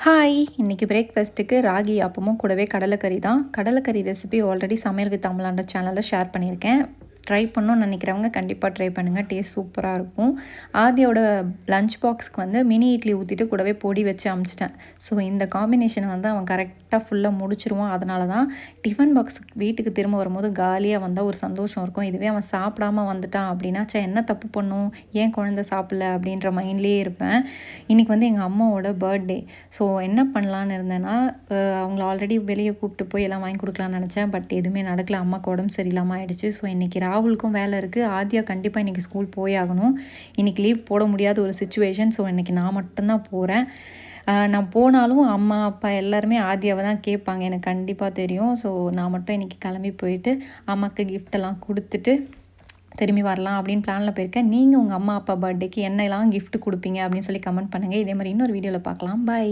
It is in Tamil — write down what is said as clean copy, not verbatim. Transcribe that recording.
ஹாய்! இன்றைக்கி பிரேக்ஃபாஸ்ட்டுக்கு ராகி அப்பமும் கூடவே கடலைக்கறி தான். கடலைக்கறி ரெசிபி ஆல்ரெடி சமையல் வித் அமலான்ற சேனலில் ஷேர் பண்ணியிருக்கேன். ட்ரை பண்ணணும்னு நினைக்கிறவங்க கண்டிப்பாக ட்ரை பண்ணுங்கள். டேஸ்ட் சூப்பராக இருக்கும். ஆதியோட லஞ்ச் பாக்ஸ்க்கு வந்து மினி இட்லி ஊற்றிட்டு கூடவே பொடி வச்சு அமுச்சிட்டேன். ஸோ இந்த காம்பினேஷன் வந்து அவன் கரெக்டாக ஃபுல்லாக முடிச்சிருவான். அதனால தான் டிஃபன் பாக்ஸ் வீட்டுக்கு திரும்ப வரும்போது காலியாக வந்தால் ஒரு சந்தோஷம் இருக்கும். இதுவே அவன் சாப்பிடாமல் வந்துட்டான் அப்படின்னா, என்ன தப்பு பண்ணும், ஏன் குழந்தை சாப்பிடல அப்படின்ற மைண்ட்லேயே இருப்பேன். இன்றைக்கி வந்து எங்கள் அம்மாவோட பர்த்டே. ஸோ என்ன பண்ணலான்னு இருந்தேன்னா, அவங்கள ஆல்ரெடி வெளியே கூப்பிட்டு போய் எல்லாம் வாங்கி கொடுக்கலான்னு நினச்சேன். பட் எதுவுமே நடக்கல. அம்மாவுக்கு உடம்பு சரியில்லாமல் ஆயிடுச்சு. ஸோ இன்றைக்கி ராகுலுக்கும் வேலை இருக்குது. ஆதியா கண்டிப்பாக இன்றைக்கி ஸ்கூல் போயாகணும். இன்றைக்கி லீவ் போட முடியாத ஒரு சிச்சுவேஷன். ஸோ இன்றைக்கி நான் மட்டும்தான் போகிறேன். நான் போனாலும் அம்மா அப்பா எல்லாருமே ஆதியாவை தான் கேட்பாங்க, எனக்கு கண்டிப்பாக தெரியும். ஸோ நான் மட்டும் இன்றைக்கி கிளம்பி போயிட்டு அம்மாவுக்கு கிஃப்டெல்லாம் கொடுத்துட்டு திரும்பி வரலாம் அப்படின்னு பிளானில் போயிருக்கேன். நீங்கள் உங்கள் அம்மா அப்பா பர்த்டேக்கு என்னெல்லாம் கிஃப்ட் கொடுப்பீங்க அப்படின்னு சொல்லி கமெண்ட் பண்ணுங்கள். இதே மாதிரி இன்னொரு வீடியோவில் பார்க்கலாம். பை.